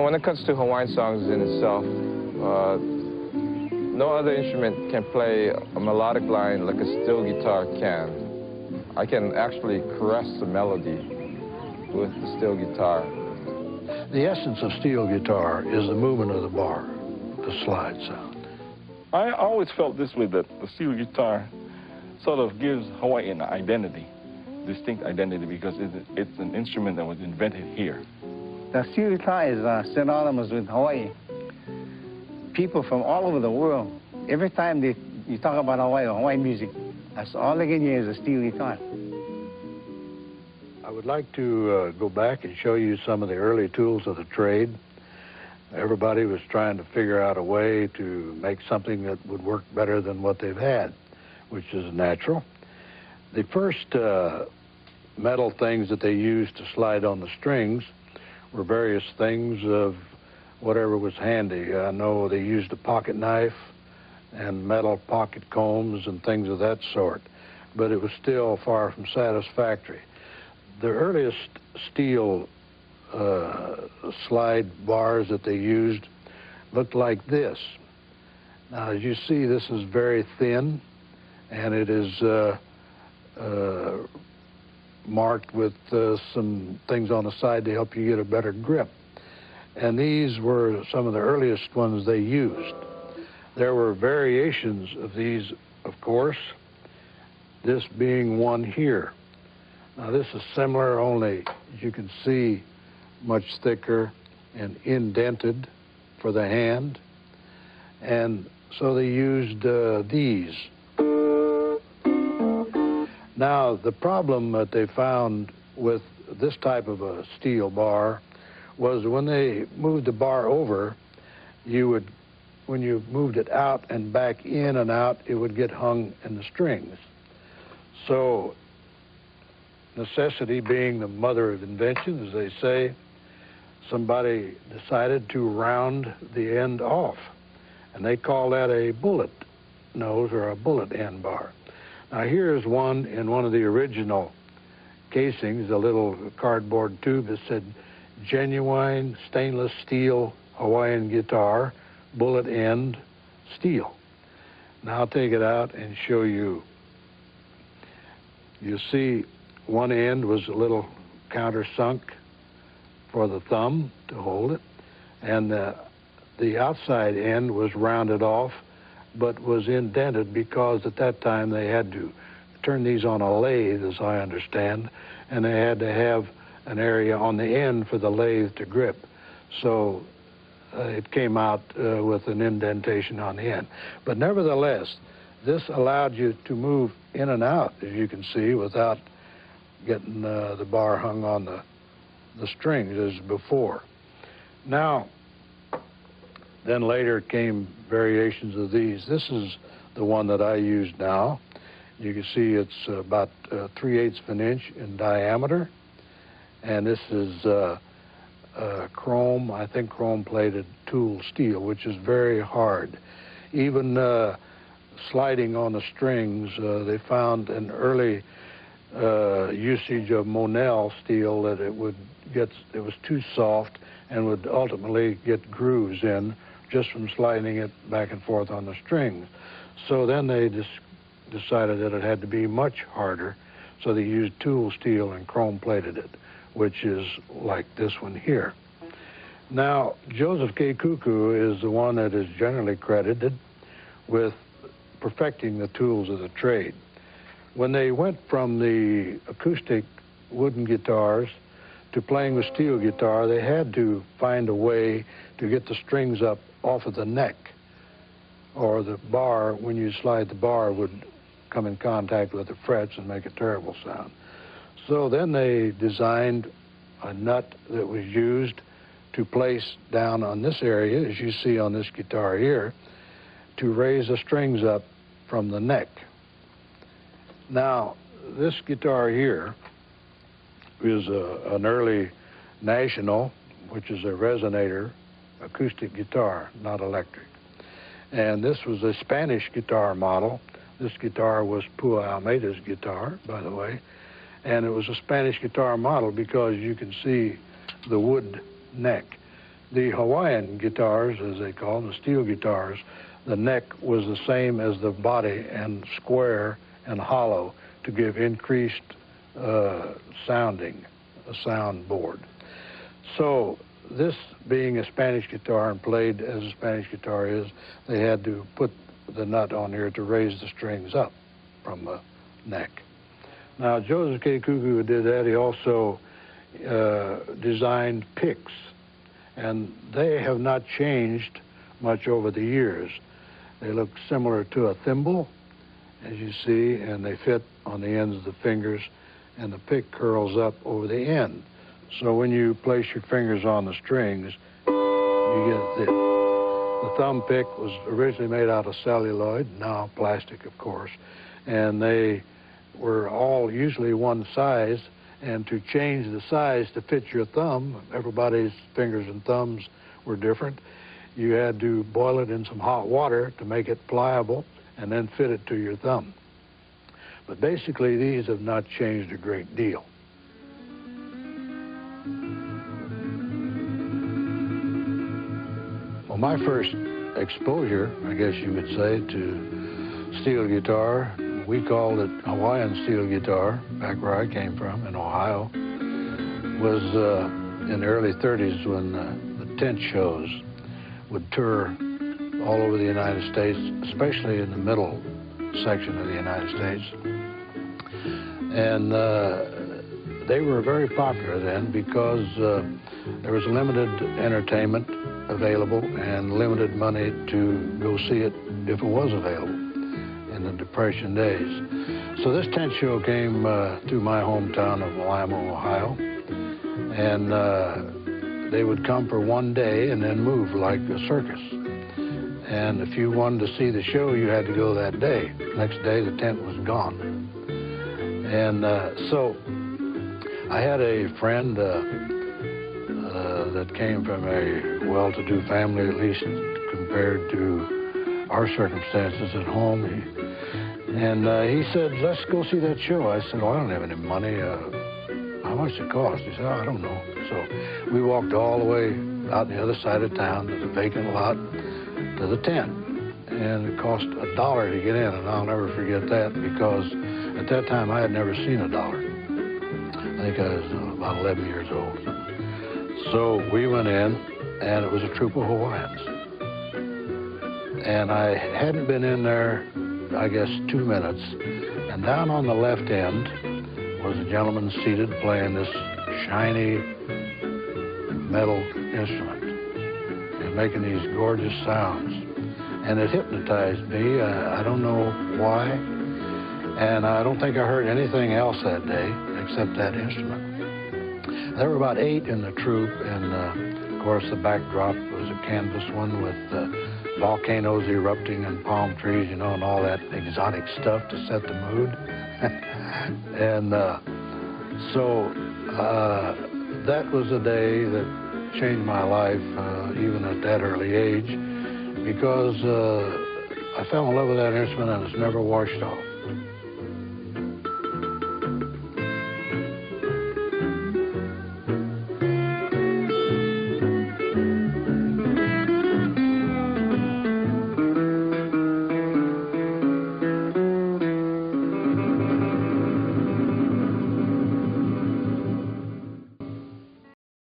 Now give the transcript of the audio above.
when it comes to Hawaiian songs in itself, no other instrument can play a melodic line like a steel guitar can. I can actually caress the melody with the steel guitar. The essence of steel guitar is the movement of the bar, the slide sound. I always felt this way, that the steel guitar sort of gives Hawaii an identity, distinct identity, because it's an instrument that was invented here. The steel guitar is synonymous with Hawaii. People from all over the world, every time you talk about Hawaii or Hawaiian music, that's all they can hear is a steel guitar. I would like to go back and show you some of the early tools of the trade. Everybody was trying to figure out a way to make something that would work better than what they've had, which is natural. The first metal things that they used to slide on the strings were various things of whatever was handy. I know they used a pocket knife and metal pocket combs and things of that sort, but it was still far from satisfactory. The earliest steel slide bars that they used looked like this. Now, as you see, this is very thin, and it is marked with some things on the side to help you get a better grip. And these were some of the earliest ones they used. There were variations of these, of course, this being one here. Now, this is similar, only, as you can see, much thicker and indented for the hand. And so they used these. Now, the problem that they found with this type of a steel bar was when they moved the bar over, when you moved it out and back in and out, it would get hung in the strings. So, necessity being the mother of invention, as they say, somebody decided to round the end off. And they call that a bullet nose or a bullet end bar. Now, here's one in one of the original casings, a little cardboard tube that said, genuine stainless steel Hawaiian guitar, bullet end, steel. Now I'll take it out and show you. You see one end was a little countersunk for the thumb to hold it, and the outside end was rounded off but was indented because at that time they had to turn these on a lathe, as I understand, and they had to have an area on the end for the lathe to grip. So it came out with an indentation on the end. But nevertheless, this allowed you to move in and out, as you can see, without getting the bar hung on the strings as before. Now, then later came variations of these. This is the one that I use now. You can see it's about 3/8 of an inch in diameter. And this is chrome, I think chrome-plated tool steel, which is very hard. Even sliding on the strings, they found an early usage of Monel steel that it was too soft and would ultimately get grooves in just from sliding it back and forth on the strings. So then they decided that it had to be much harder, so they used tool steel and chrome-plated it, which is like this one here. Now, Joseph K. Kuku is the one that is generally credited with perfecting the tools of the trade. When they went from the acoustic wooden guitars to playing the steel guitar, they had to find a way to get the strings up off of the neck, or the bar, when you slide the bar, would come in contact with the frets and make a terrible sound. So then they designed a nut that was used to place down on this area, as you see on this guitar here, to raise the strings up from the neck. Now, this guitar here is an early National, which is a resonator acoustic guitar, not electric. And this was a Spanish guitar model. This guitar was Pua Almeida's guitar, by the way. And it was a Spanish guitar model because you can see the wood neck. The Hawaiian guitars, as they call them, the steel guitars, the neck was the same as the body and square and hollow to give increased sounding, a soundboard. So this being a Spanish guitar and played as a Spanish guitar is, they had to put the nut on here to raise the strings up from the neck. Now, Joseph K. Cuckoo, who did that, he also designed picks, and they have not changed much over the years. They look similar to a thimble, as you see, and they fit on the ends of the fingers, and the pick curls up over the end. So when you place your fingers on the strings, you get the thumb pick was originally made out of celluloid, now plastic, of course, and they were all usually one size, and to change the size to fit your thumb, everybody's fingers and thumbs were different. You had to boil it in some hot water to make it pliable and then fit it to your thumb. But basically, these have not changed a great deal. Well, my first exposure, I guess you would say, to steel guitar, we called it Hawaiian Steel Guitar, back where I came from in Ohio, was in the early 30s when the tent shows would tour all over the United States, especially in the middle section of the United States. And they were very popular then because there was limited entertainment available and limited money to go see it if it was available in the Depression days. So this tent show came to my hometown of Lima, Ohio, and they would come for one day and then move like a circus. And if you wanted to see the show, you had to go that day. Next day, the tent was gone. And so I had a friend that came from a well-to-do family, at least compared to our circumstances at home. He said, let's go see that show. I said, well, I don't have any money. How much does it cost? He said, oh, I don't know. So we walked all the way out on the other side of town to the vacant lot to the tent. And it cost $1 to get in, and I'll never forget that because at that time I had never seen $1. I think I was about 11 years old. So we went in, and it was a troupe of Hawaiians. And I hadn't been in there, I guess, 2 minutes. And down on the left end was a gentleman seated playing this shiny metal instrument and making these gorgeous sounds. And it hypnotized me. I don't know why. And I don't think I heard anything else that day except that instrument. There were about 8 in the troupe, and of course the backdrop was a canvas one with volcanoes erupting and palm trees, you know, and all that exotic stuff to set the mood. And so that was a day that changed my life, even at that early age, because I fell in love with that instrument and it's never washed off.